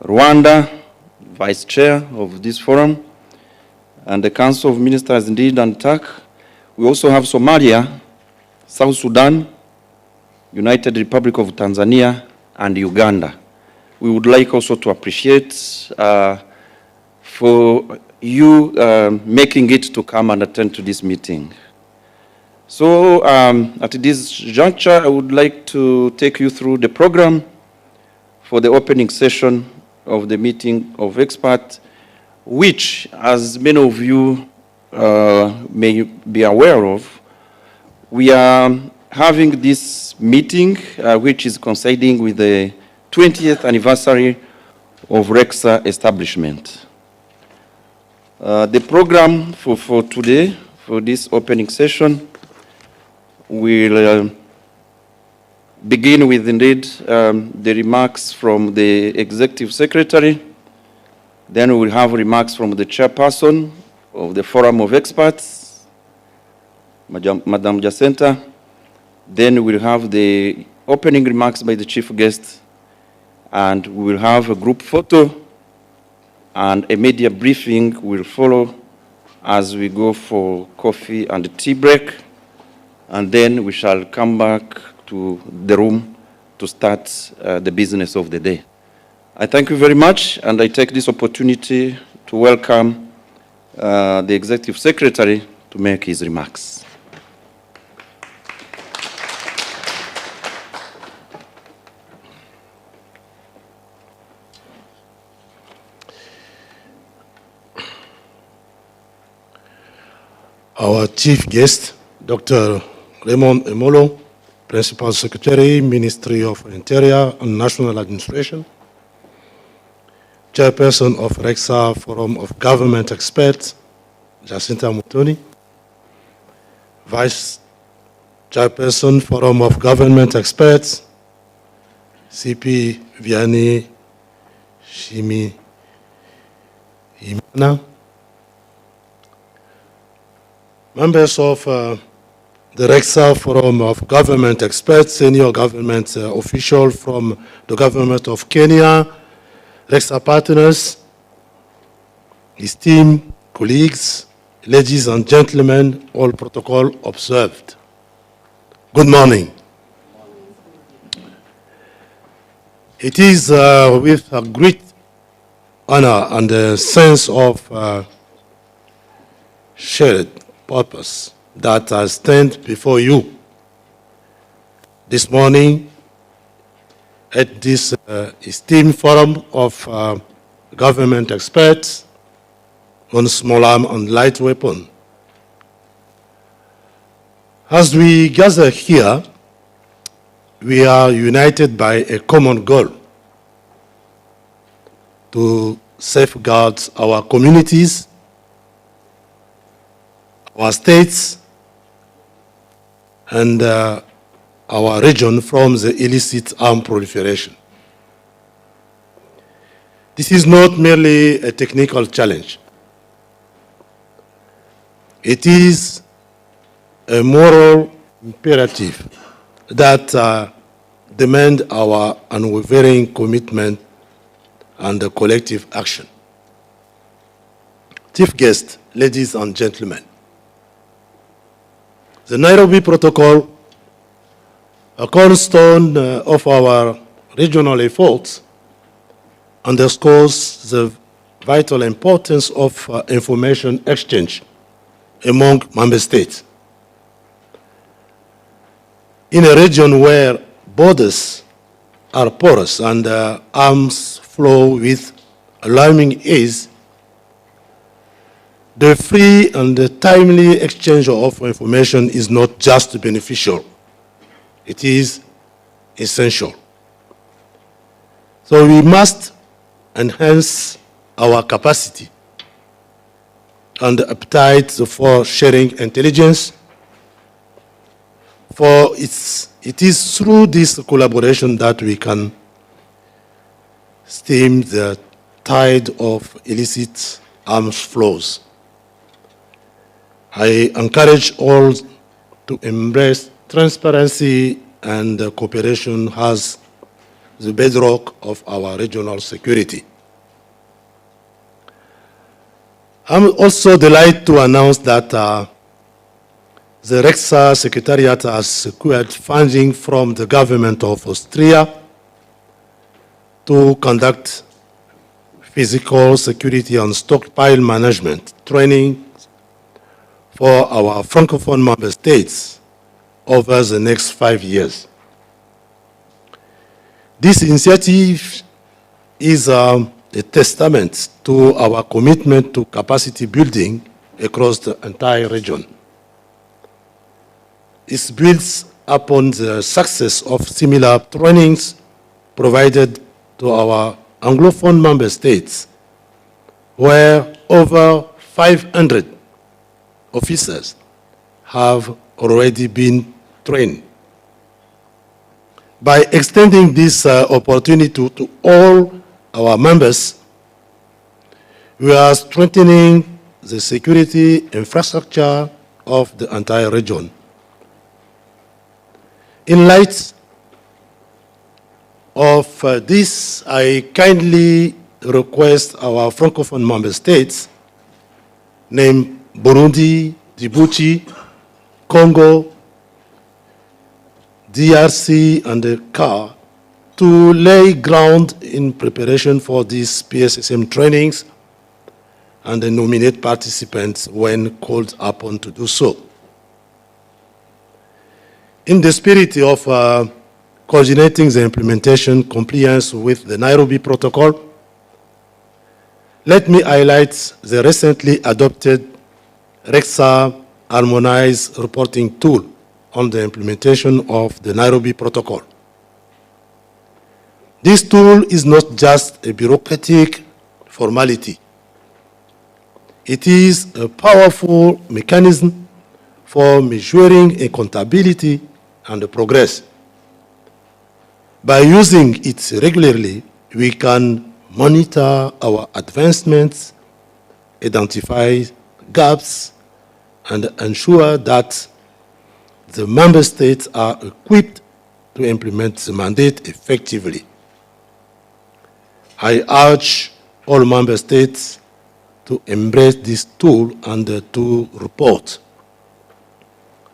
Rwanda, Vice Chair of this forum, and the Council of Ministers indeed and TAC. We also have Somalia, South Sudan, United Republic of Tanzania, and Uganda. We would like also to appreciate for you making it to come and attend to this meeting. So at this juncture, I would like to take you through the program for the opening session of the meeting of experts, which, as many of you may be aware of, we are having this meeting, which is coinciding with the 20th anniversary of RECSA establishment. The program for today, for this opening session, will begin with indeed the remarks from the Executive Secretary. Then we will have remarks from the Chairperson of the Forum of Experts, Madam Jacinta. Then we will have the opening remarks by the Chief Guest, and we will have a group photo and a media briefing will follow as we go for coffee and tea break. And then we shall come back to the room to start the business of the day. I thank you very much, and I take this opportunity to welcome the Executive Secretary to make his remarks. Our Chief Guest, Dr. Raymond Emolo, Principal Secretary, Ministry of Interior and National Administration, Chairperson of RECSA Forum of Government Experts, Jacinta Mutoni, Vice Chairperson, Forum of Government Experts, CP Vianney Shimi Imana, members of the RECSA Forum of Government Experts, senior government official from the government of Kenya, RECSA partners, esteemed colleagues, ladies and gentlemen, all protocol observed. Good morning. It is with a great honor and a sense of shared purpose that I stand before you this morning at this esteemed forum of government experts on small arm and light weapon. As we gather here, we are united by a common goal to safeguard our communities, our states, and our region from the illicit armed proliferation. This is not merely a technical challenge. It is a moral imperative that demands our unwavering commitment and collective action. Chief guest, ladies and gentlemen, the Nairobi Protocol, a cornerstone of our regional efforts, underscores the vital importance of information exchange among member states. In a region where borders are porous and arms flow with alarming ease, the free and the timely exchange of information is not just beneficial, it is essential. So we must enhance our capacity and appetite for sharing intelligence, for it is through this collaboration that we can stem the tide of illicit arms flows. I encourage all to embrace transparency and cooperation as the bedrock of our regional security. I'm also delighted to announce that the RECSA Secretariat has secured funding from the government of Austria to conduct physical security and stockpile management training for our Francophone member states over the next 5 years. This initiative is a testament to our commitment to capacity building across the entire region. It builds upon the success of similar trainings provided to our Anglophone member states, where over 500 officers have already been trained. By extending this opportunity to all our members, we are strengthening the security infrastructure of the entire region. In light of this, I kindly request our Francophone member states, named Burundi, Djibouti, Congo, DRC, and the CAR, to lay ground in preparation for these PSSM trainings and nominate participants when called upon to do so. In the spirit of coordinating the implementation compliance with the Nairobi Protocol, let me highlight the recently adopted RECSA harmonized reporting tool on the implementation of the Nairobi Protocol. This tool is not just a bureaucratic formality. It is a powerful mechanism for measuring accountability and progress. By using it regularly, we can monitor our advancements, identify gaps, and ensure that the member states are equipped to implement the mandate effectively. I urge all member states to embrace this tool and to report.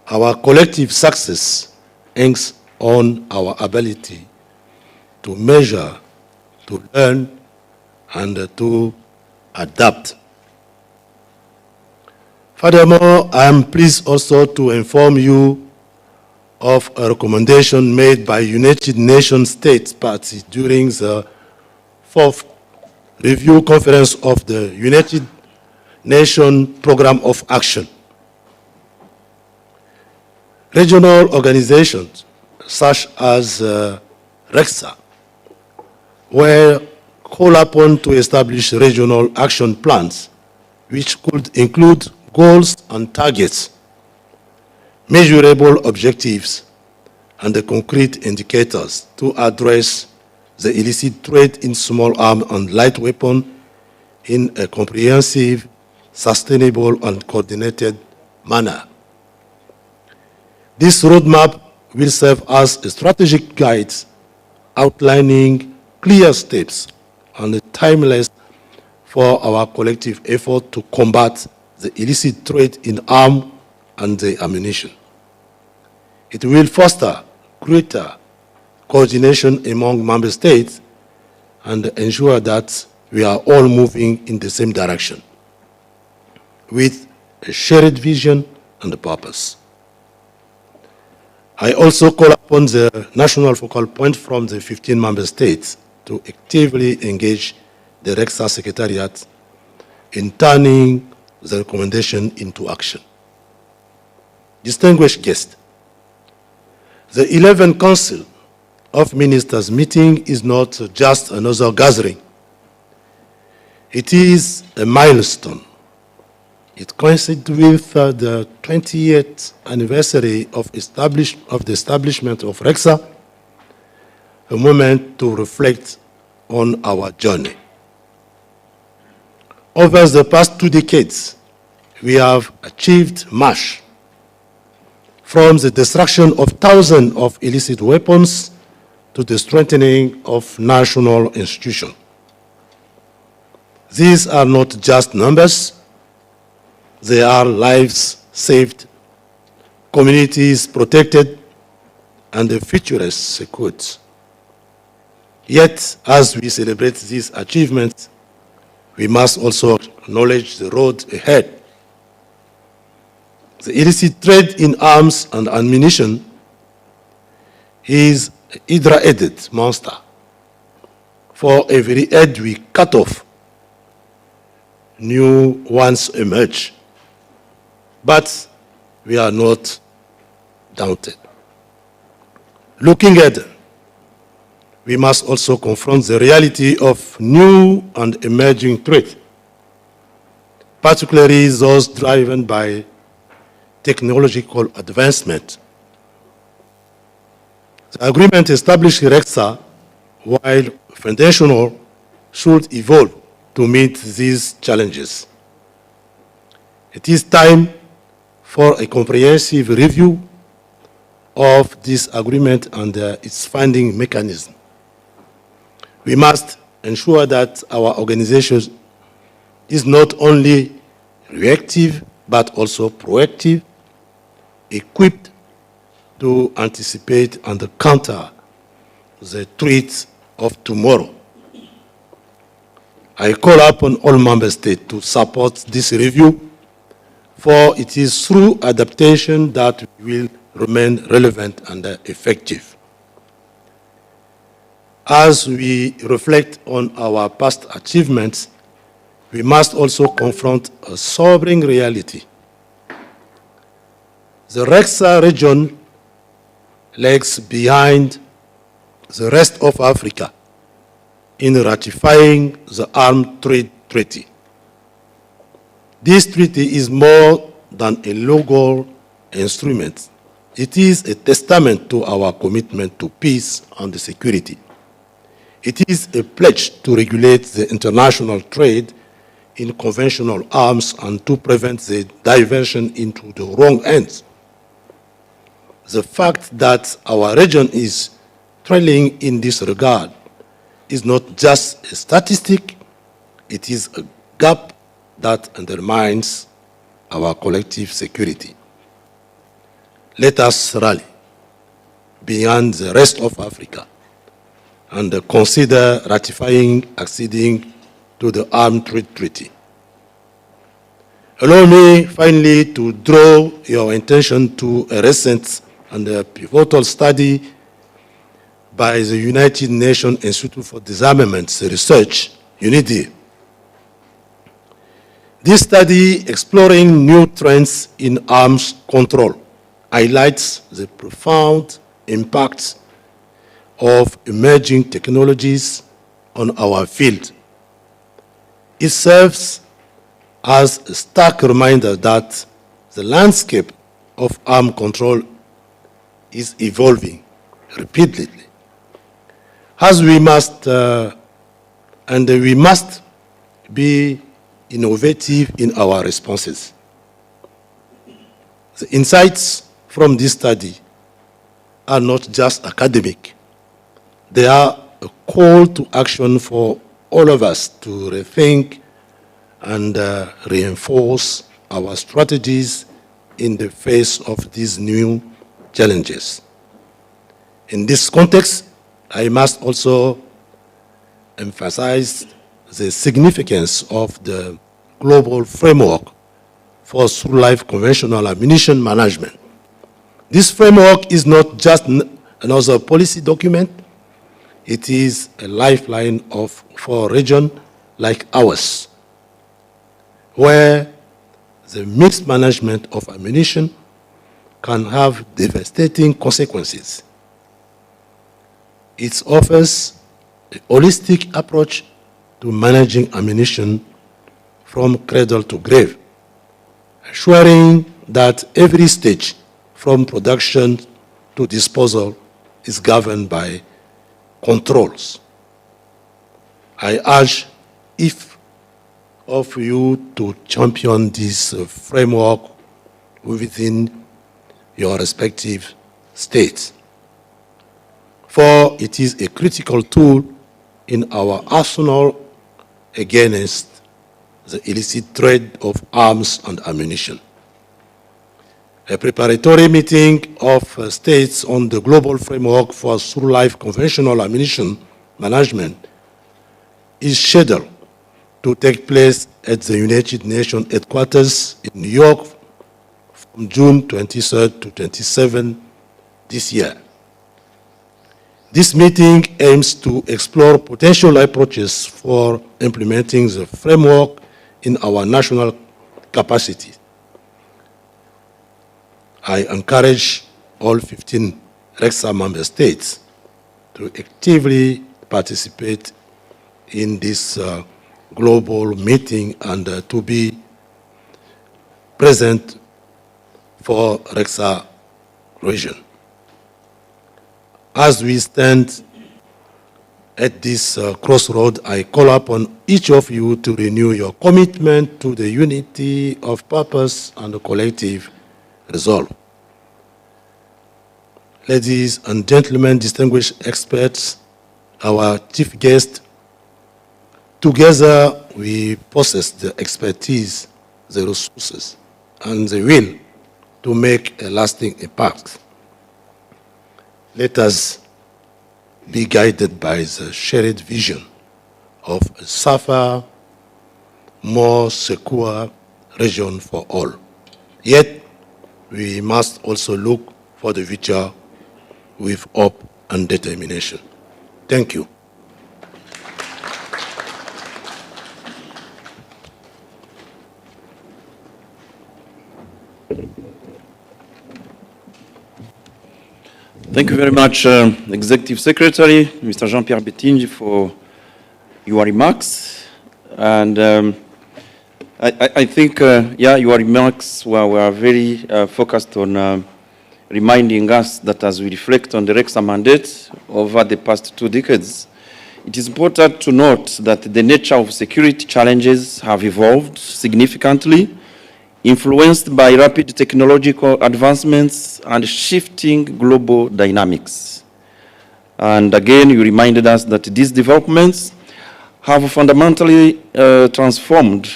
Our collective success hangs on our ability to measure, to learn, and to adapt. Furthermore, I am pleased also to inform you of a recommendation made by United Nations States Party during the 4th Review Conference of the United Nations Programme of Action. Regional organizations such as RECSA were called upon to establish regional action plans, which could include goals and targets, measurable objectives, and the concrete indicators to address the illicit trade in small arms and light weapons in a comprehensive, sustainable, and coordinated manner. This roadmap will serve as a strategic guide outlining clear steps and timelines for our collective effort to combat the illicit trade in arms and the ammunition. It will foster greater coordination among member states and ensure that we are all moving in the same direction with a shared vision and a purpose. I also call upon the national focal point from the 15 member states to actively engage the RECSA Secretariat in turning the recommendation into action. Distinguished guests, the 11th Council of Ministers meeting is not just another gathering. It is a milestone. It coincides with the 20th anniversary of the establishment of RECSA, a moment to reflect on our journey. Over the past 2 decades, we have achieved much, from the destruction of thousands of illicit weapons to the strengthening of national institutions. These are not just numbers, they are lives saved, communities protected, and the futures secured. Yet, as we celebrate these achievements, we must also acknowledge the road ahead. The illicit trade in arms and ammunition is a hydra-headed monster. For every head we cut off, new ones emerge. But we are not daunted. Looking ahead, we must also confront the reality of new and emerging threats, particularly those driven by technological advancement. The agreement established RECSA, while foundational, should evolve to meet these challenges. It is time for a comprehensive review of this agreement and its funding mechanism. We must ensure that our organization is not only reactive but also proactive, equipped to anticipate and counter the threats of tomorrow. I call upon all member states to support this review, for it is through adaptation that we will remain relevant and effective. As we reflect on our past achievements, we must also confront a sobering reality. The RECSA region lags behind the rest of Africa in ratifying the Armed Trade Treaty. This treaty is more than a legal instrument. It is a testament to our commitment to peace and security. It is a pledge to regulate the international trade in conventional arms and to prevent the diversion into the wrong hands. The fact that our region is trailing in this regard is not just a statistic, it is a gap that undermines our collective security. Let us rally beyond the rest of Africa and consider acceding to the Armed Trade Treaty. Allow me finally to draw your attention to a recent and a pivotal study by the United Nations Institute for Disarmament Research, UNIDIR. This study, exploring new trends in arms control, highlights the profound impacts of emerging technologies on our field. It serves as a stark reminder that the landscape of arms control is evolving repeatedly. As we must be innovative in our responses. The insights from this study are not just academic. They are a call to action for all of us to rethink and reinforce our strategies in the face of these new challenges. In this context, I must also emphasize the significance of the global framework for through-life conventional ammunition management. This framework is not just another policy document, it is a lifeline for a region like ours, where the mixed management of ammunition can have devastating consequences. It offers a holistic approach to managing ammunition from cradle to grave, ensuring that every stage from production to disposal is governed by controls. I urge each of you to champion this framework within your respective states. for it is a critical tool in our arsenal against the illicit trade of arms and ammunition. A preparatory meeting of states on the global framework for through-life conventional ammunition management is scheduled to take place at the United Nations headquarters in New York from June 23rd to 27th this year. This meeting aims to explore potential approaches for implementing the framework in our national capacity. I encourage all 15 RECSA member states to actively participate in this global meeting and to be present for RECSA region. As we stand at this crossroad, I call upon each of you to renew your commitment to the unity of purpose and the collective resolve. Ladies and gentlemen, distinguished experts, our chief guest, together we possess the expertise, the resources, and the will to make a lasting impact. Let us be guided by the shared vision of a safer, more secure region for all. Yet, we must also look for the future with hope and determination. Thank you. Thank you very much, Executive Secretary, Mr. Jean-Pierre Bettingi, for your remarks. And I think, your remarks were very focused on reminding us that as we reflect on the RECSA mandate over the past 2 decades, it is important to note that the nature of security challenges have evolved significantly, influenced by rapid technological advancements and shifting global dynamics. And again, you reminded us that these developments have fundamentally transformed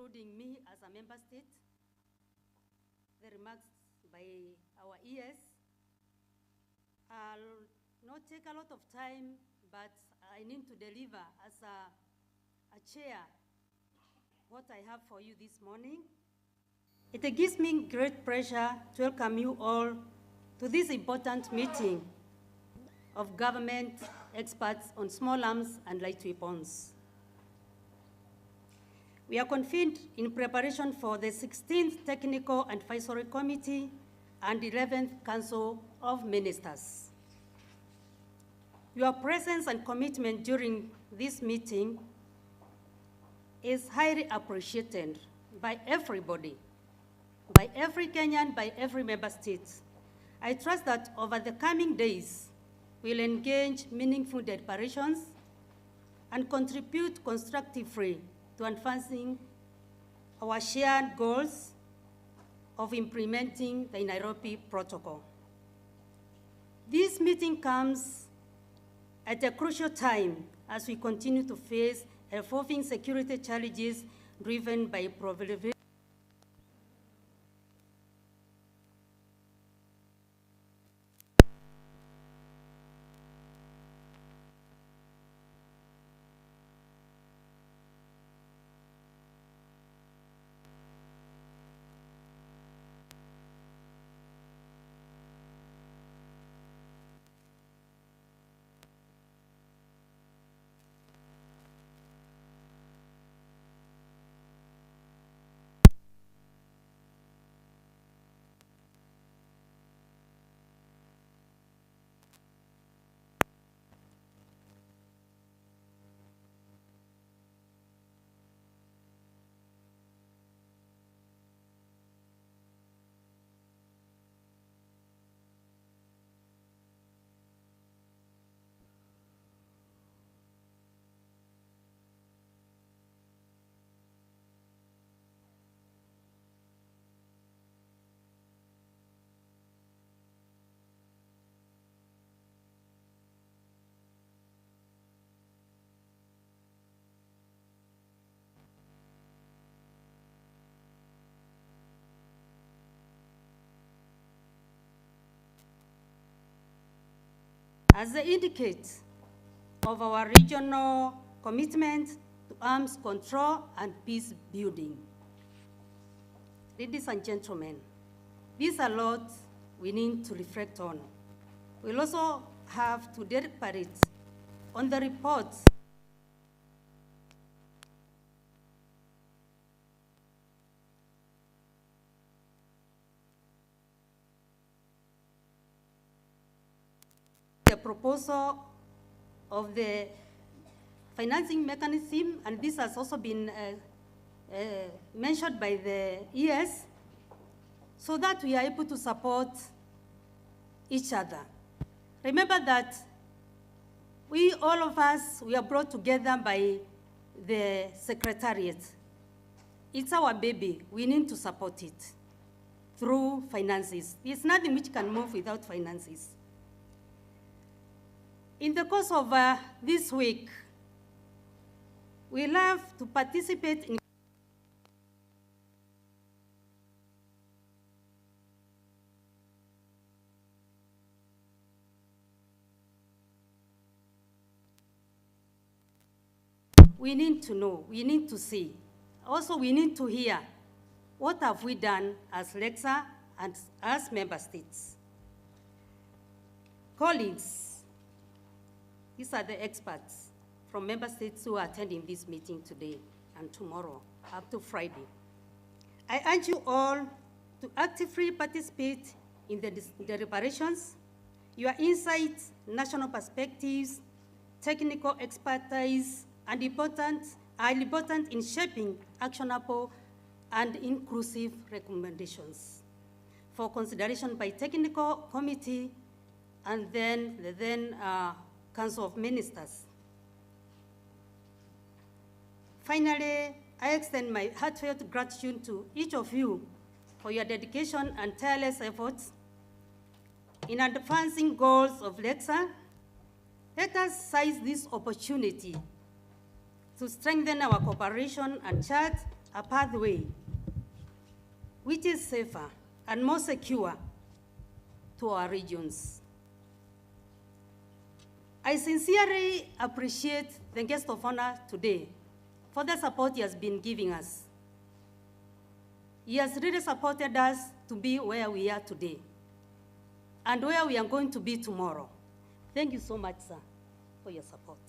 including me as a member state, the remarks by our ES. I'll not take a lot of time, but I need to deliver as a chair what I have for you this morning. It gives me great pleasure to welcome you all to this important meeting of government experts on small arms and light weapons. We are convened in preparation for the 16th Technical Advisory Committee and 11th Council of Ministers. Your presence and commitment during this meeting is highly appreciated by everybody, by every Kenyan, by every member state. I trust that over the coming days, we'll engage meaningful deliberations and contribute constructively to advancing our shared goals of implementing the Nairobi Protocol. This meeting comes at a crucial time as we continue to face evolving security challenges driven by proliferation as the indicate of our regional commitment to arms control and peace building. Ladies and gentlemen, these are a lot we need to reflect on. We'll also have to deliberate on the reports the proposal of the financing mechanism, and this has also been mentioned by the ES, so that we are able to support each other. Remember that we, all of us, we are brought together by the Secretariat. It's our baby. We need to support it through finances. There's nothing which can move without finances. In the course of this week, we love to participate in we need to know, we need to see. Also, we need to hear what have we done as RECSA and as member states. Colleagues, these are the experts from member states who are attending this meeting today and tomorrow, up to Friday. I urge you all to actively participate in the deliberations. Your insights, national perspectives, technical expertise, are important in shaping actionable and inclusive recommendations for consideration by technical committee and then the Council of Ministers. Finally, I extend my heartfelt gratitude to each of you for your dedication and tireless efforts in advancing goals of RECSA. Let us seize this opportunity to strengthen our cooperation and chart a pathway which is safer and more secure to our regions. I sincerely appreciate the guest of honor today for the support he has been giving us. He has really supported us to be where we are today and where we are going to be tomorrow. Thank you so much, sir, for your support.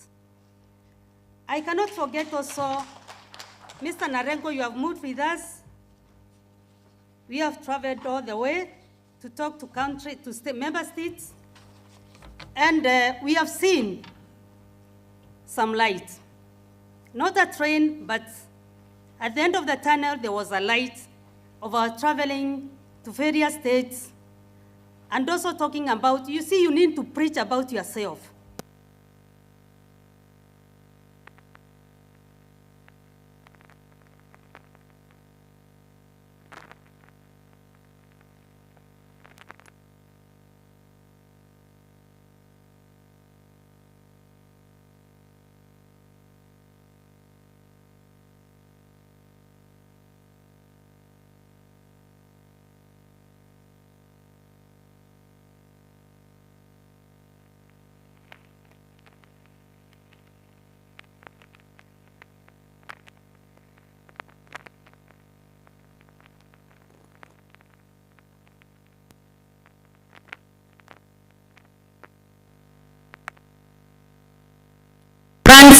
I cannot forget also, Mr. Narengo, you have moved with us. We have traveled all the way to talk to member states, and we have seen some light. Not a train, but at the end of the tunnel, there was a light of our traveling to various states, and also talking about, you see, you need to preach about yourself.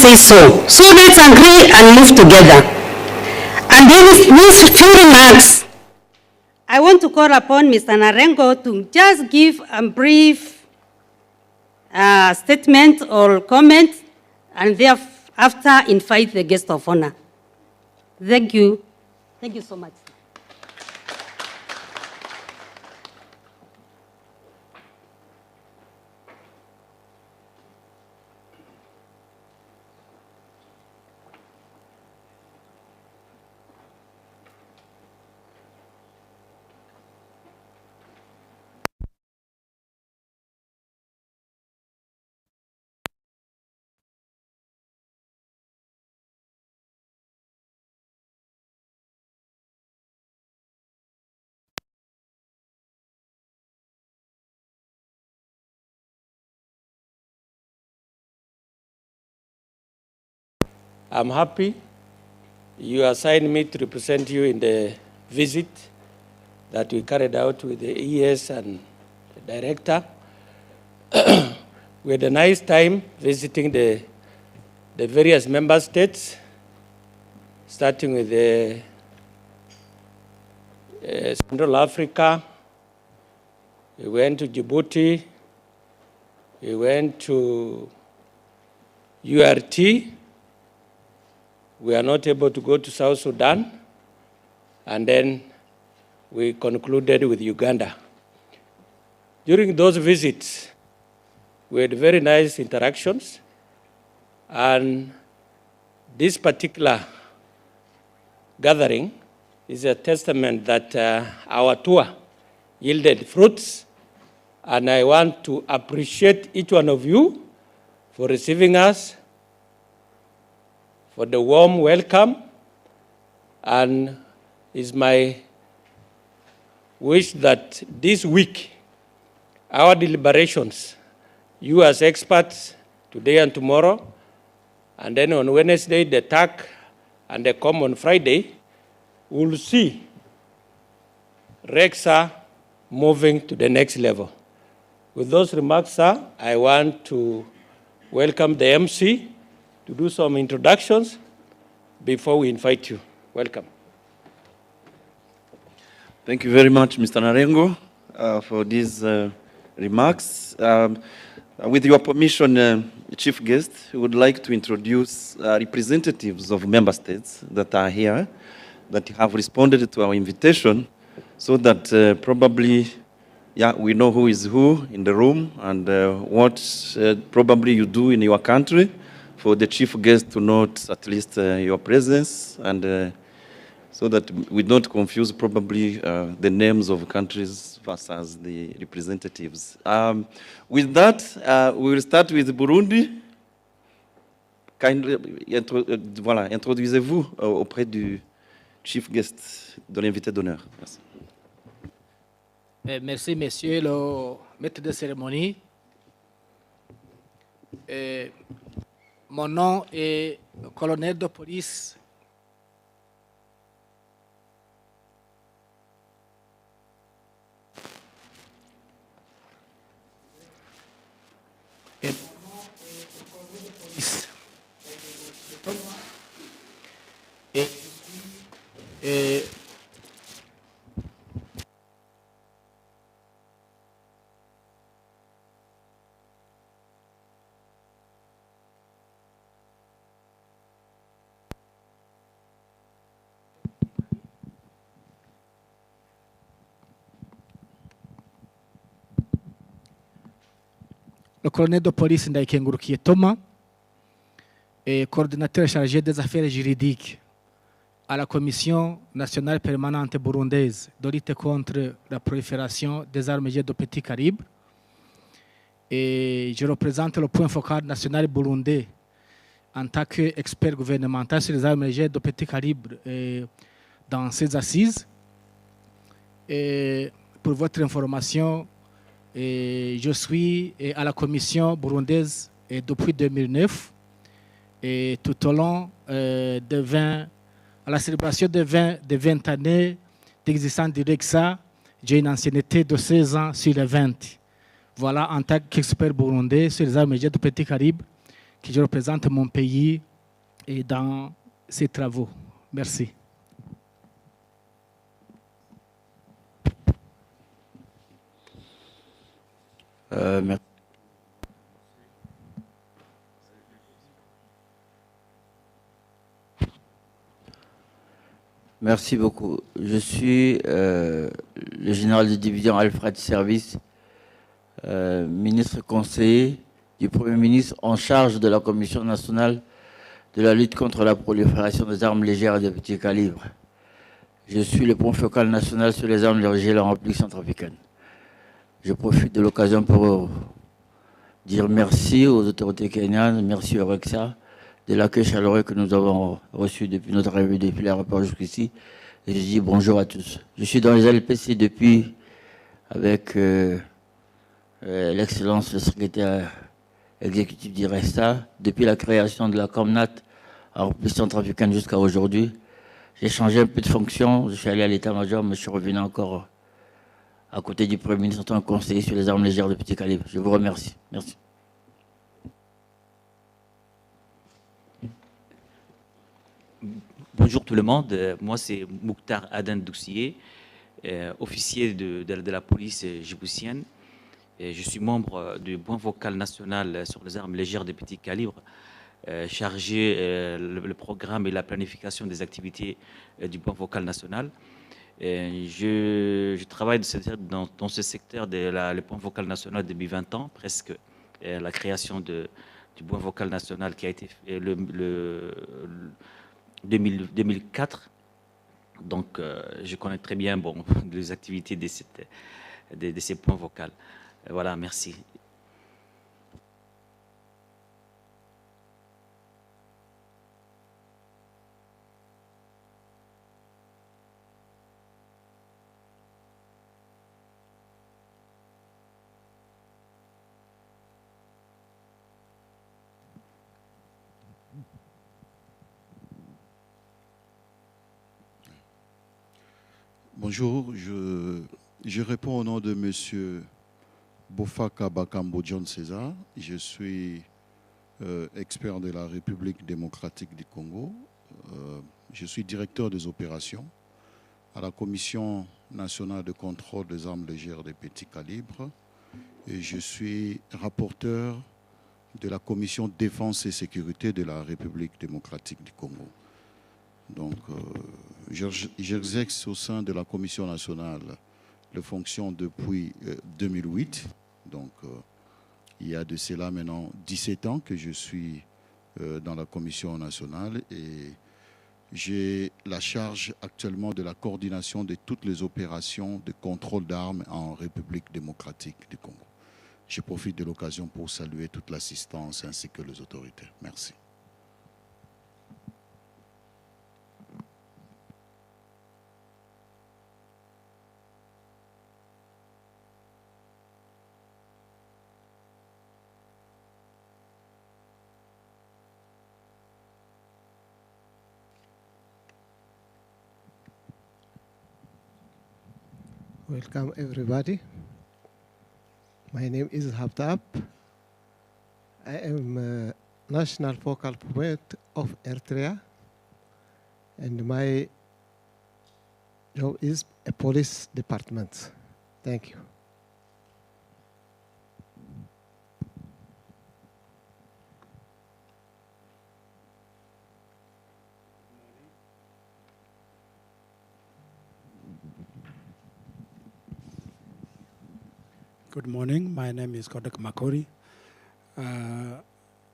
say so. So let's agree and move together. And then these few remarks, I want to call upon Mr. Narengo to just give a brief statement or comment, and thereafter invite the guest of honor. Thank you. Thank you so much. I'm happy you assigned me to represent you in the visit that we carried out with the ES and the director. We had a nice time visiting the various member states, starting with the Central Africa. We went to Djibouti. We went to URT. We are not able to go to South Sudan, and then we concluded with Uganda. During those visits, we had very nice interactions, and this particular gathering is a testament that our tour yielded fruits, and I want to appreciate each one of you for receiving us, for the warm welcome, and it's my wish that this week, our deliberations, you as experts, today and tomorrow, and then on Wednesday, the TAC and the COM on Friday, we'll see RECSA moving to the next level. With those remarks, sir, I want to welcome the MC to do some introductions before we invite you. Welcome. Thank you very much, Mr. Narengo, for these remarks. With your permission, Chief Guest, we would like to introduce representatives of member states that are here, that have responded to our invitation, so that probably, we know who is who in the room and what probably you do in your country, for the chief guest to note at least your presence, and so that we don't confuse probably the names of countries versus the representatives. With that, we will start with Burundi. Kindly, voilà, introduisez-vous auprès du chief guest, de l'invité d'honneur. Merci. Merci, monsieur le maître de cérémonie. Mon nom est le colonel de police et le colonel de police Ndaïkengurukiye Thomas est coordinateur chargé des affaires juridiques à la Commission nationale permanente burundaise de lutte contre la prolifération des armes légères de petit calibre. Et je représente le point focal national burundais en tant qu'expert gouvernemental sur les armes légères de petit calibre dans ces assises. Et pour votre information, je suis à la Commission burundaise depuis 2009 et tout au long à la célébration de 20 années d'existence du RECSA, j'ai une ancienneté de 16 ans sur les 20. Voilà, en tant qu'expert burundais sur les armes légères de petit calibre que je représente mon pays et dans ces travaux. Merci. Merci. Merci beaucoup. Je suis le général de division Alfred Service, ministre conseiller du Premier ministre en charge de la Commission nationale de la lutte contre la prolifération des armes légères et de petit calibre. Je suis le point focal national sur les armes légères en République centrafricaine. Je profite de l'occasion pour dire merci aux autorités kenyanes, merci au RECSA de l'accueil chaleureux que nous avons reçu depuis notre arrivée depuis l'aéroport jusqu'ici. Et je dis bonjour à tous. Je suis dans les LPC depuis, avec l'excellence, le secrétaire exécutif du RECSA, depuis la création de la Comnat en République centrafricaine jusqu'à aujourd'hui. J'ai changé un peu de fonction, je suis allé à l'état-major, mais je suis revenu encore à côté du Premier ministre en tant que conseiller sur les armes légères de petit calibre. Je vous remercie. Merci. Bonjour tout le monde, moi c'est Mouktar Aden Douxier, officier de la police djiboutienne. Je suis membre du point focal national sur les armes légères de petit calibre, chargé le programme et la planification des activités du point focal national. Je travaille dans ce secteur le point focal national depuis 20 ans, presque, la création du point focal national qui a été fait 2004. Donc, je connais très bien les activités de ces points vocaux. Voilà, merci. Bonjour, je réponds au nom de M. Bofaka Bakambo John César. Je suis expert de la République démocratique du Congo. Je suis directeur des opérations à la Commission nationale de contrôle des armes légères de petit calibre. Et je suis rapporteur de la Commission défense et sécurité de la République démocratique du Congo. Donc, j'exerce au sein de la Commission nationale les fonctions depuis 2008. Donc, il y a de cela maintenant 17 ans que je suis dans la Commission nationale et j'ai la charge actuellement de la coordination de toutes les opérations de contrôle d'armes en République démocratique du Congo. Je profite de l'occasion pour saluer toute l'assistance ainsi que les autorités. Merci. Welcome everybody. My name is Habtab. I am National Focal Point of Eritrea and my job is a police department. Thank you. Good morning. My name is Kodak Makori. I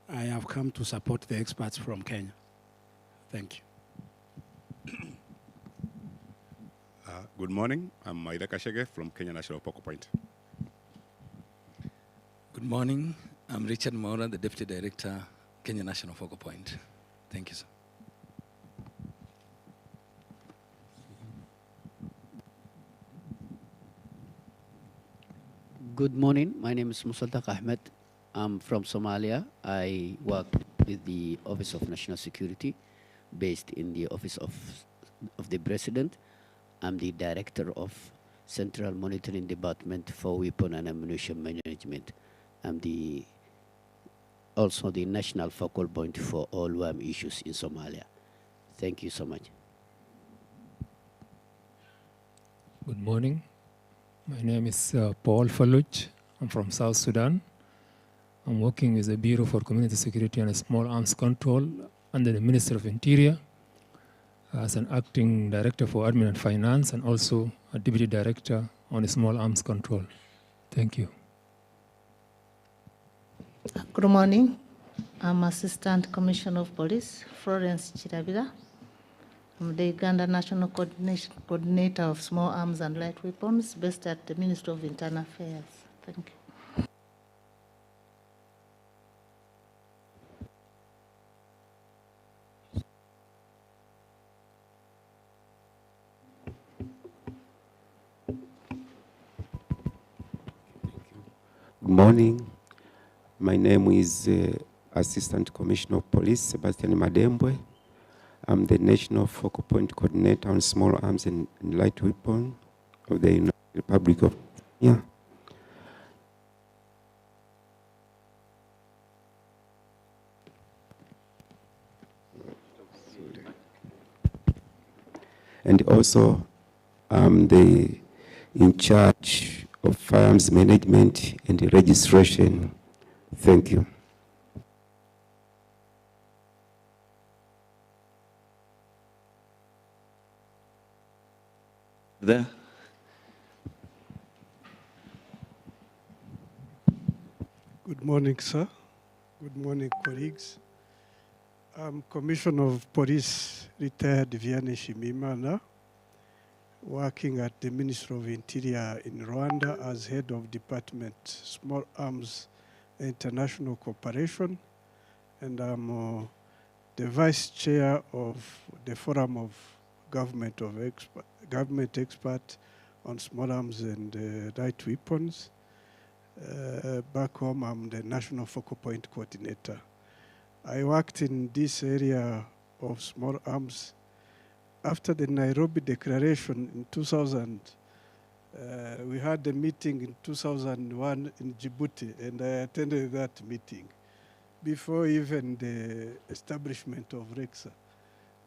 have come to support the experts from Kenya. Thank you. Good morning. I'm Maida Kashege from Kenya National Focal Point. Good morning. I'm Richard Maura, the Deputy Director, Kenya National Focal Point. Thank you, sir. Good morning. My name is Musaltak Ahmed. I'm from Somalia. I work with the Office of National Security, based in the Office of the President. I'm the Director of Central Monitoring Department for Weapon and Ammunition Management. I'm the also the national focal point for all WAM issues in Somalia. Thank you so much. Good morning. My name is Paul Faluch. I'm from South Sudan. I'm working with the Bureau for Community Security and Small Arms Control under the Minister of Interior as an acting director for admin and finance, and also a deputy director on small arms control. Thank you. Good morning. I'm Assistant Commissioner of Police, Florence Chirabira. I'm the Uganda National Coordinator of Small Arms and Light Weapons based at the Ministry of Internal Affairs. Thank you. Good morning. My name is Assistant Commissioner of Police, Sebastian Madembwe. I'm the National Focal Point Coordinator on Small Arms and Light Weapons of the United Republic of Kenya. And also, I'm in charge of firearms management and registration. Thank you. There. Good morning, sir. Good morning, colleagues. I'm Commissioner of Police, retired Vianney Shimimana, working at the Ministry of Interior in Rwanda as head of Department Small Arms International Cooperation, and I'm the vice chair of the Forum of Government Experts on Small Arms and Light Weapons. Back home, I'm the National Focal Point Coordinator. I worked in this area of small arms after the Nairobi Declaration in 2000. We had a meeting in 2001 in Djibouti, and I attended that meeting before even the establishment of RECSA.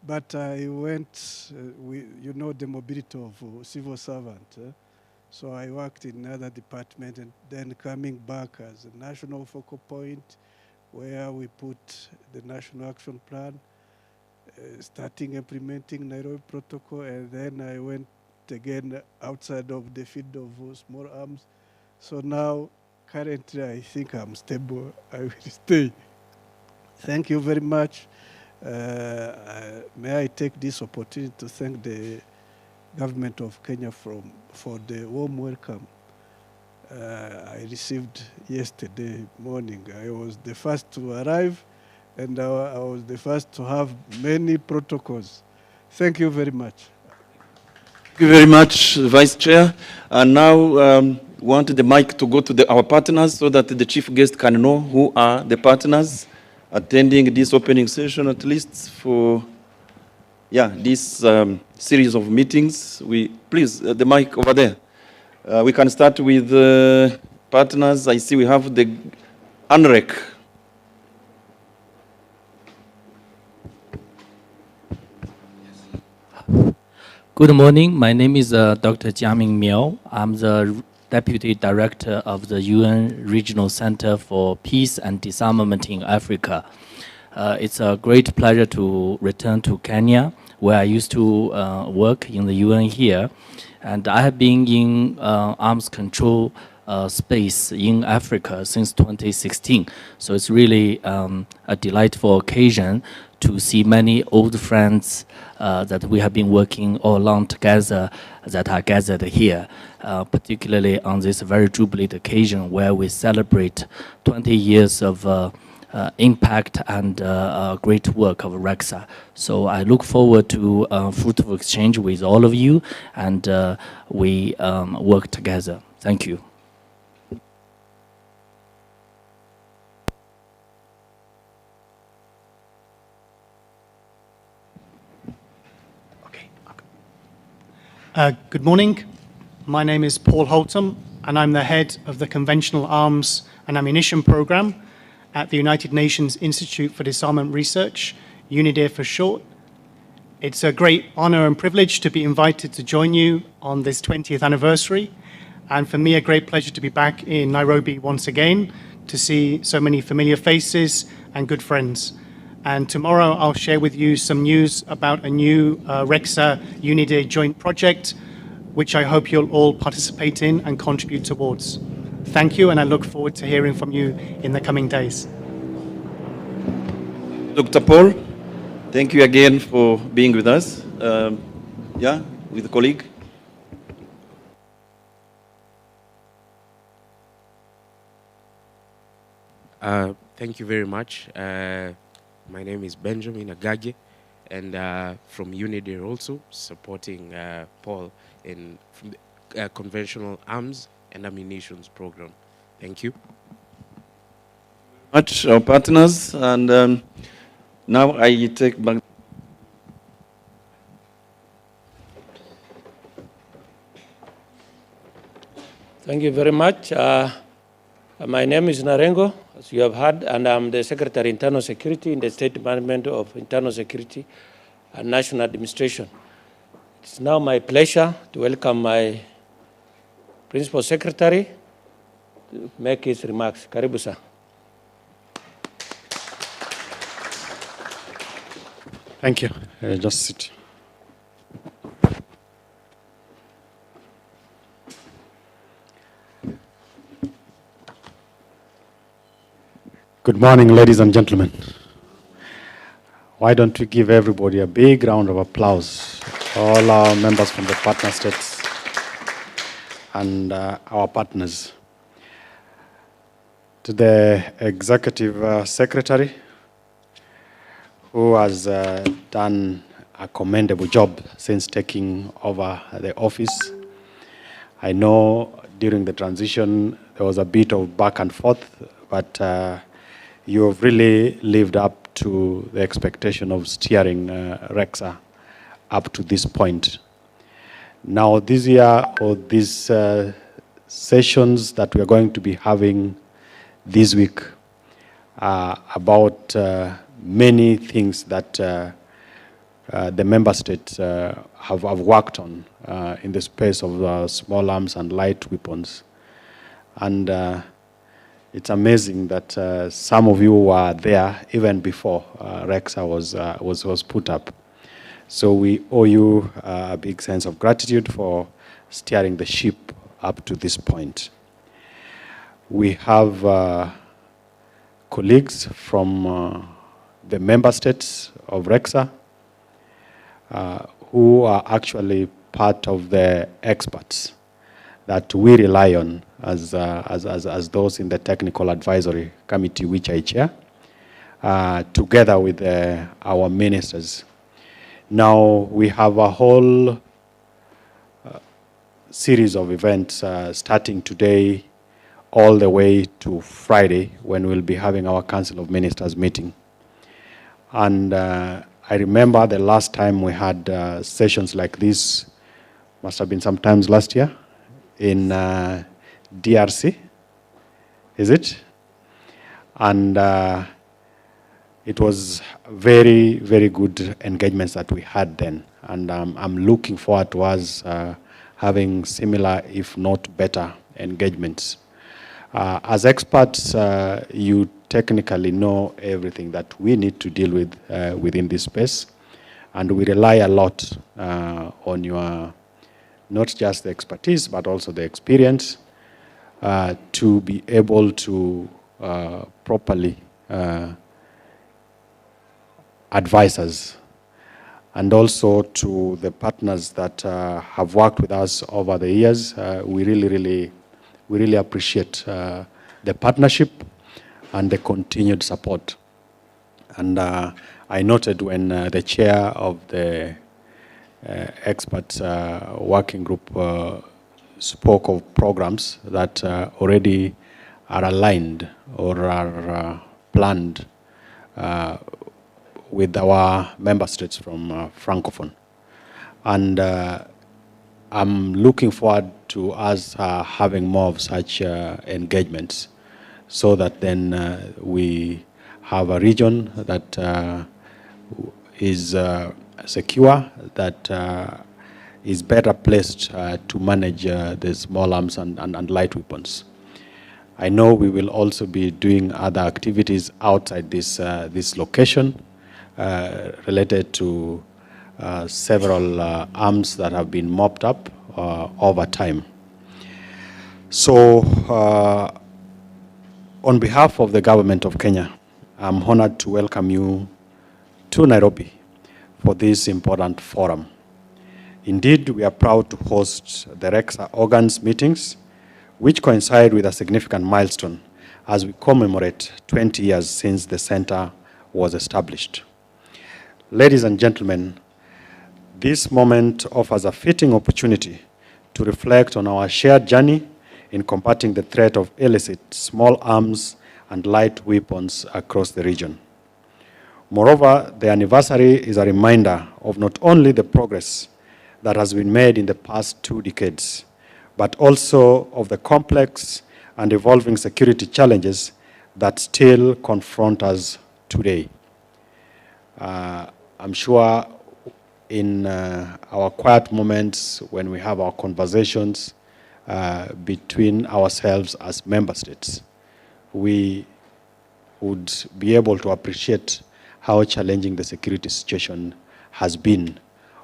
But I went, you know, the mobility of civil servant. So I worked in another department, and then coming back as a national focal point, where we put the National Action Plan, starting implementing Nairobi Protocol, and then I went again outside of the field of small arms. So now, currently, I think I'm stable. I will stay. Thank you very much. May I take this opportunity to thank the government of Kenya for the warm welcome I received yesterday morning. I was the first to arrive, and I was the first to have many protocols. Thank you very much. Thank you very much, Vice Chair. And now we want the mic to go to our partners so that the chief guest can know who are the partners attending this opening session, at least for this series of meetings. Please, the mic over there. We can start with partners. I see we have the ANREC. Good morning. My name is Dr. Jiaming Miao. I'm the Deputy Director of the UN Regional Center for Peace and Disarmament in Africa. It's a great pleasure to return to Kenya, where I used to work in the UN here. And I have been in arms control space in Africa since 2016. So it's really a delightful occasion to see many old friends that we have been working all along together that are gathered here, particularly on this very jubilant occasion where we celebrate 20 years of impact and great work of RECSA. So I look forward to fruitful exchange with all of you, and we work together. Thank you. Good morning. My name is Paul Holtom, and I'm the head of the Conventional Arms and Ammunition Program at the United Nations Institute for Disarmament Research, UNIDIR for short. It's a great honor and privilege to be invited to join you on this 20th anniversary, and for me a great pleasure to be back in Nairobi once again to see so many familiar faces and good friends. And tomorrow I'll share with you some news about a new RECSA UNIDIR joint project, which I hope you'll all participate in and contribute towards. Thank you, and I look forward to hearing from you in the coming days. Dr. Paul, thank you again for being with us. Yeah, with a colleague. Thank you very much. My name is Benjamin Agage, and from UNIDIR also, supporting Paul in from the conventional arms and ammunition program. Thank you. Much our partners, and now I take back. Thank you very much. My name is Narengo, as you have heard, and I'm the Secretary Internal Security in the State Department of Internal Security and National Administration. It's now my pleasure to welcome my Principal Secretary to make his remarks. Karibu sir. Thank you. Just sit. Good morning, ladies and gentlemen. Why don't we give everybody a big round of applause, all our members from the partner states and our partners. To the Executive Secretary, who has done a commendable job since taking over the office. I know during the transition there was a bit of back and forth, but you have really lived up to the expectation of steering RECSA up to this point. Now this year, or these sessions that we are going to be having this week, about many things that the member states have worked on in the space of small arms and light weapons. And it's amazing that some of you were there even before RECSA was put up. So we owe you a big sense of gratitude for steering the ship up to this point. We have colleagues from the member states of RECSA who are actually part of the experts that we rely on as those in the Technical Advisory Committee, which I chair, together with our ministers. Now we have a whole series of events starting today all the way to Friday, when we'll be having our Council of Ministers meeting. And I remember the last time we had sessions like this, must have been sometimes last year, in DRC, is it? And it was very, very good engagements that we had then. And I'm looking forward to us having similar, if not better, engagements. As experts, you technically know everything that we need to deal with within this space. And we rely a lot on your, not just the expertise, but also the experience to be able to properly advise us. And also to the partners that have worked with us over the years, we really appreciate the partnership and the continued support. And I noted when the chair of the experts working group spoke of programs that already are aligned or are planned with our member states from Francophone. And I'm looking forward to us having more of such engagements so that then we have a region that is secure, that is better placed to manage the small arms and light weapons. I know we will also be doing other activities outside this location related to several arms that have been mopped up over time. So, on behalf of the government of Kenya, I'm honored to welcome you to Nairobi for this important forum. Indeed, we are proud to host the RECSA organs meetings, which coincide with a significant milestone as we commemorate 20 years since the center was established. Ladies and gentlemen, this moment offers a fitting opportunity to reflect on our shared journey in combating the threat of illicit small arms and light weapons across the region. Moreover, the anniversary is a reminder of not only the progress that has been made in the past 2 decades, but also of the complex and evolving security challenges that still confront us today. I'm sure in our quiet moments when we have our conversations between ourselves as member states, we would be able to appreciate how challenging the security situation has been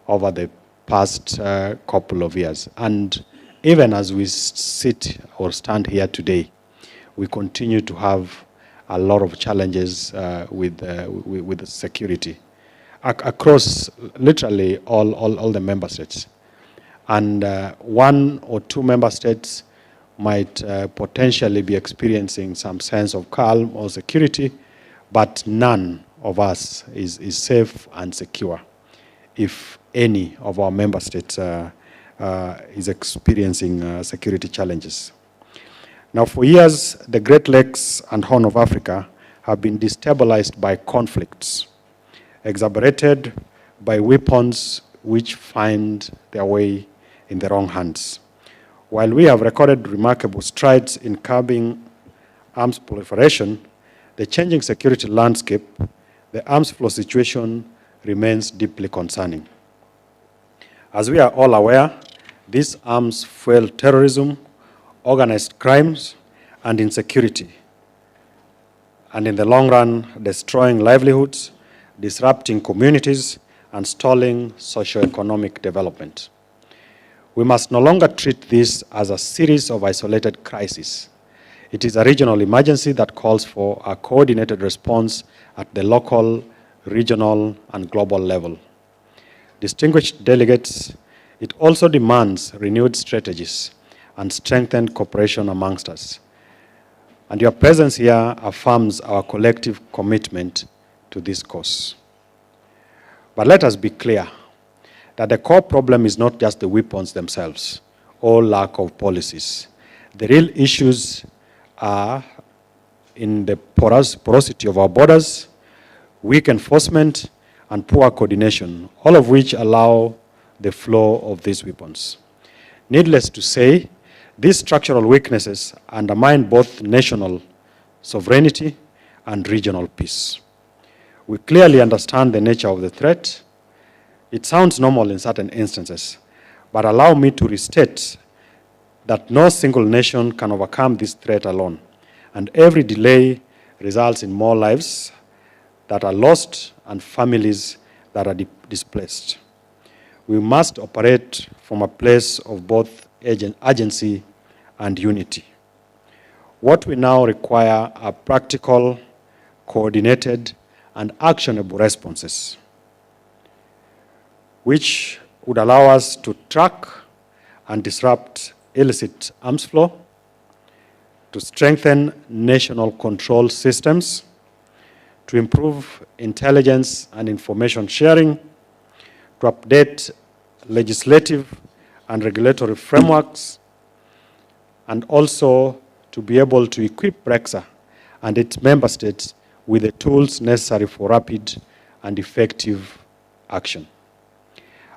over the past couple of years. And even as we sit or stand here today, we continue to have a lot of challenges with the security across literally all the member states. And 1 or 2 member states might potentially be experiencing some sense of calm or security, but none of us is safe and secure if any of our member states is experiencing security challenges. Now, for years, the Great Lakes and Horn of Africa have been destabilized by conflicts, exacerbated by weapons which find their way in the wrong hands. While we have recorded remarkable strides in curbing arms proliferation, the changing security landscape, the arms flow situation remains deeply concerning. As we are all aware, these arms fuel terrorism, organized crimes, and insecurity, and in the long run, destroying livelihoods, disrupting communities, and stalling socio-economic development. We must no longer treat this as a series of isolated crises. It is a regional emergency that calls for a coordinated response at the local, regional, and global level. Distinguished delegates, it also demands renewed strategies and strengthened cooperation amongst us. And your presence here affirms our collective commitment to this cause. But let us be clear that the core problem is not just the weapons themselves or lack of policies. The real issues are in the porosity of our borders, weak enforcement, and poor coordination, all of which allow the flow of these weapons. Needless to say, these structural weaknesses undermine both national sovereignty and regional peace. We clearly understand the nature of the threat. It sounds normal in certain instances, but allow me to restate that no single nation can overcome this threat alone, and every delay results in more lives that are lost and families that are displaced. We must operate from a place of both urgency and unity. What we now require are practical, coordinated, and actionable responses, which would allow us to track and disrupt illicit arms flow, to strengthen national control systems, to improve intelligence and information sharing, to update legislative and regulatory frameworks, and also to be able to equip RECSA and its member states with the tools necessary for rapid and effective action.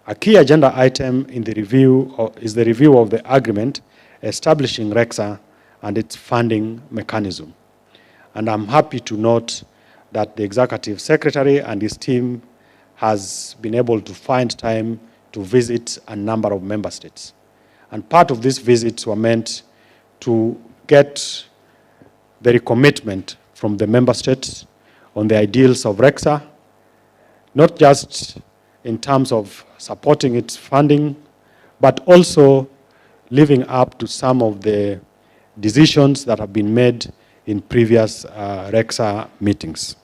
A key agenda item in the review is the review of the agreement establishing RECSA and its funding mechanism. And I'm happy to note that the Executive Secretary and his team has been able to find time to visit a number of member states. And part of these visits were meant to get the recommitment from the member states on the ideals of RECSA, not just in terms of supporting its funding, but also living up to some of the decisions that have been made in previous RECSA meetings.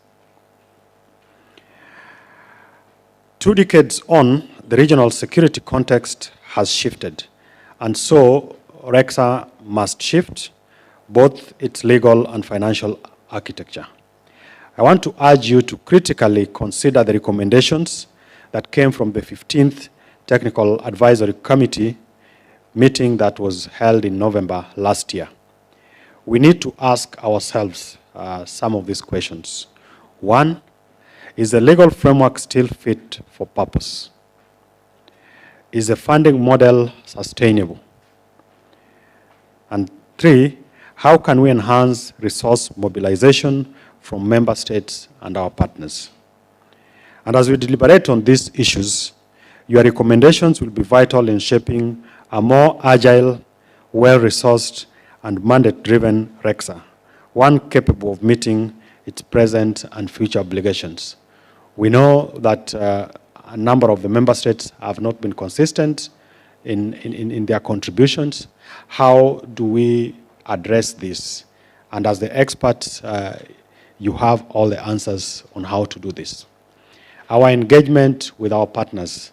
2 decades on, the regional security context has shifted, and so RECSA must shift both its legal and financial architecture. I want to urge you to critically consider the recommendations that came from the 15th Technical Advisory Committee meeting that was held in November last year. We need to ask ourselves some of these questions. 1, is the legal framework still fit for purpose? Is the funding model sustainable? And 3, how can we enhance resource mobilization from member states and our partners? And as we deliberate on these issues, your recommendations will be vital in shaping a more agile, well-resourced, and mandate-driven RECSA, one capable of meeting its present and future obligations. We know that a number of the member states have not been consistent in their contributions. How do we address this? And as the experts, you have all the answers on how to do this. Our engagement with our partners,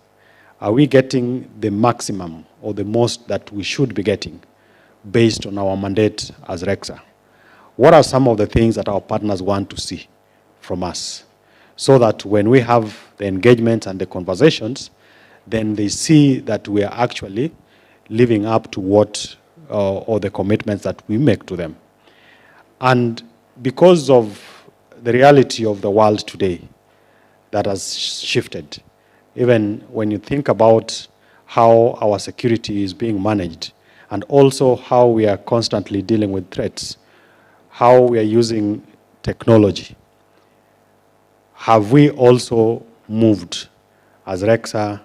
are we getting the maximum or the most that we should be getting based on our mandate as RECSA? What are some of the things that our partners want to see from us? So that when we have the engagement and the conversations, then they see that we are actually living up to what, or the commitments that we make to them. And because of the reality of the world today that has shifted, even when you think about how our security is being managed, and also how we are constantly dealing with threats, how we are using technology, have we also moved as RECSA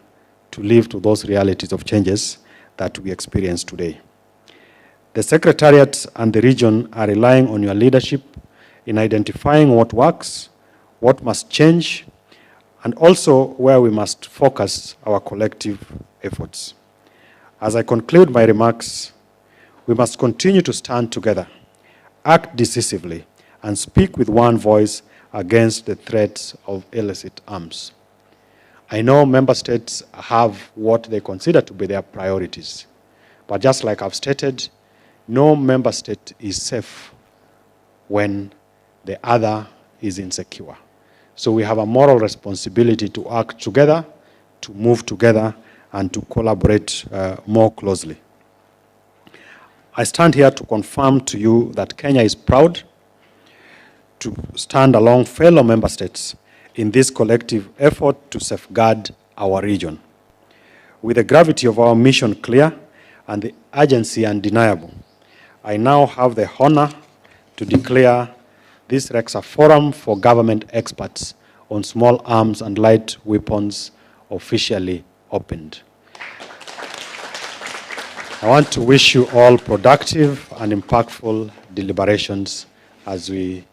to live to those realities of changes that we experience today? The Secretariat and the region are relying on your leadership in identifying what works, what must change, and also where we must focus our collective efforts. As I conclude my remarks, we must continue to stand together, act decisively, and speak with one voice against the threats of illicit arms. I know member states have what they consider to be their priorities, but just like I've stated, no member state is safe when the other is insecure. So we have a moral responsibility to act together, to move together, and to collaborate more closely. I stand here to confirm to you that Kenya is proud to stand along fellow member states in this collective effort to safeguard our region. With the gravity of our mission clear and the urgency undeniable, I now have the honor to declare this RECSA Forum for Government Experts on Small Arms and Light Weapons officially opened. I want to wish you all productive and impactful deliberations as we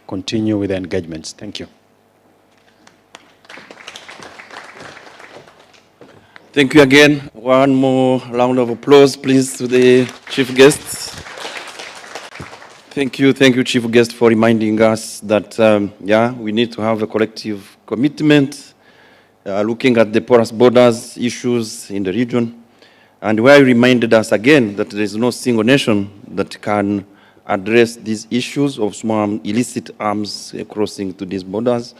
continue with the engagements. Thank you. Thank you again. One more round of applause, please, to the chief guests. Thank you, Chief Guest, for reminding us that, we need to have a collective commitment, looking at the porous borders issues in the region, and where you reminded us again that there is no single nation that can address these issues of small illicit arms crossing to these borders.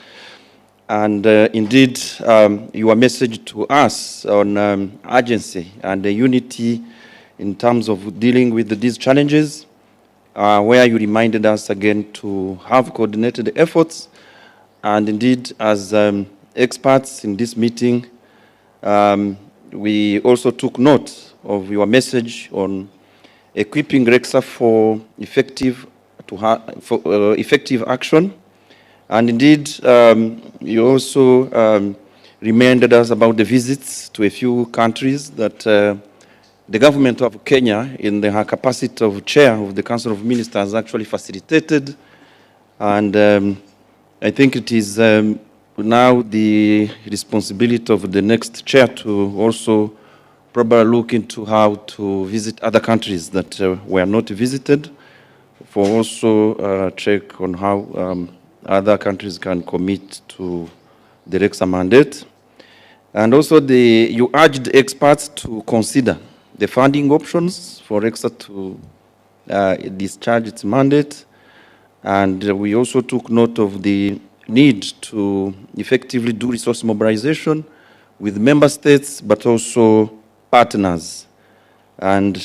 And indeed, your message to us on urgency and the unity in terms of dealing with these challenges, where you reminded us again to have coordinated efforts. And indeed, as experts in this meeting, we also took note of your message on equipping RECSA for effective action. And indeed, you also reminded us about the visits to a few countries that the government of Kenya, in her capacity of chair of the Council of Ministers, actually facilitated. And I think it is now the responsibility of the next chair to also probably look into how to visit other countries that were not visited, for also check on how other countries can commit to the RECSA mandate. And also you urged experts to consider the funding options for RECSA to discharge its mandate. And we also took note of the need to effectively do resource mobilization with member states, but also partners. And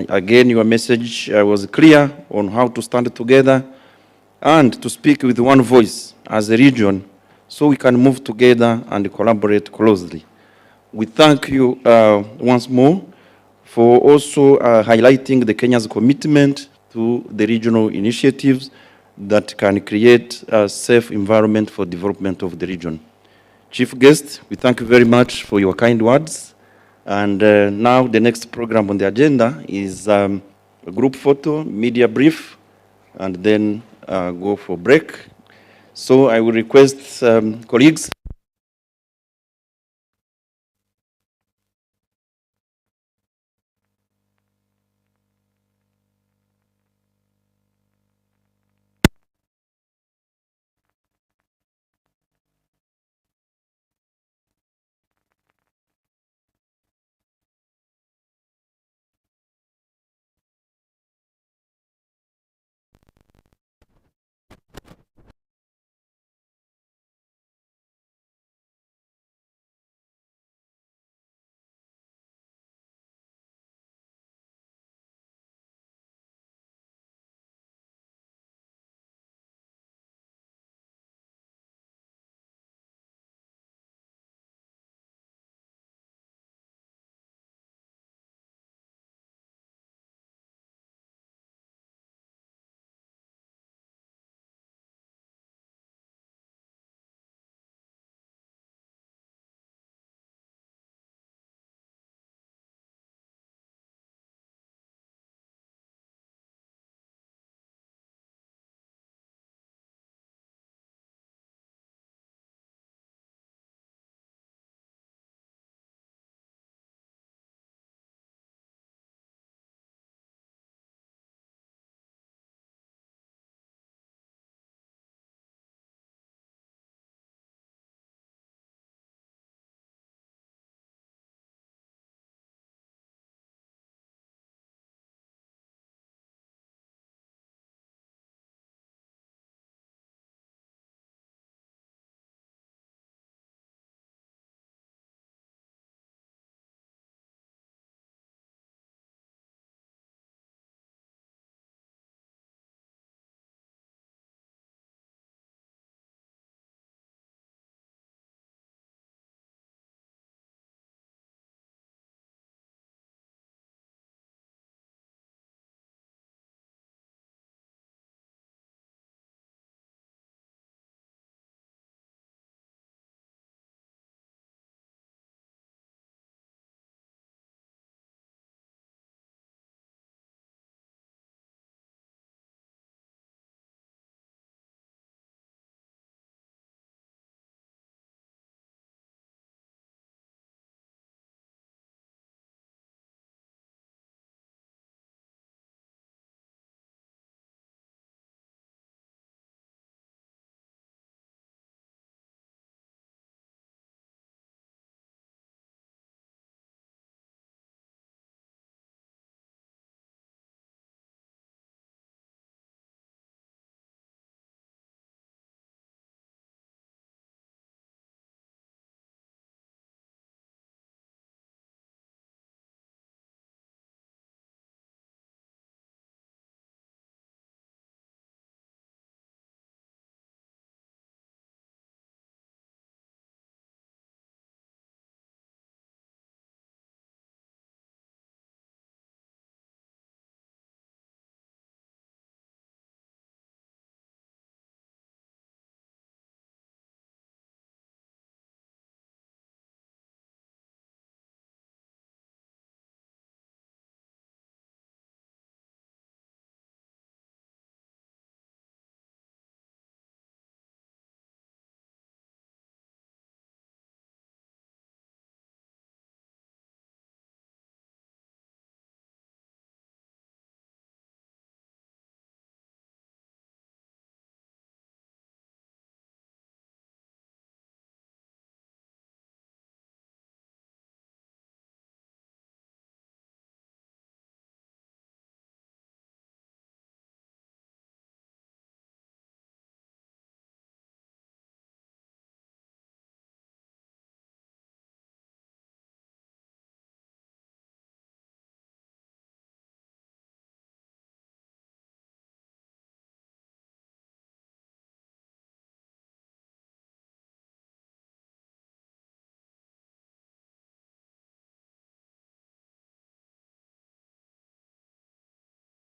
again, your message was clear on how to stand together and to speak with one voice as a region so we can move together and collaborate closely. We thank you once more for also highlighting the Kenya's commitment to the regional initiatives that can create a safe environment for development of the region. Chief Guest, we thank you very much for your kind words. And now the next program on the agenda is a group photo, media brief, and then go for break. So I will request colleagues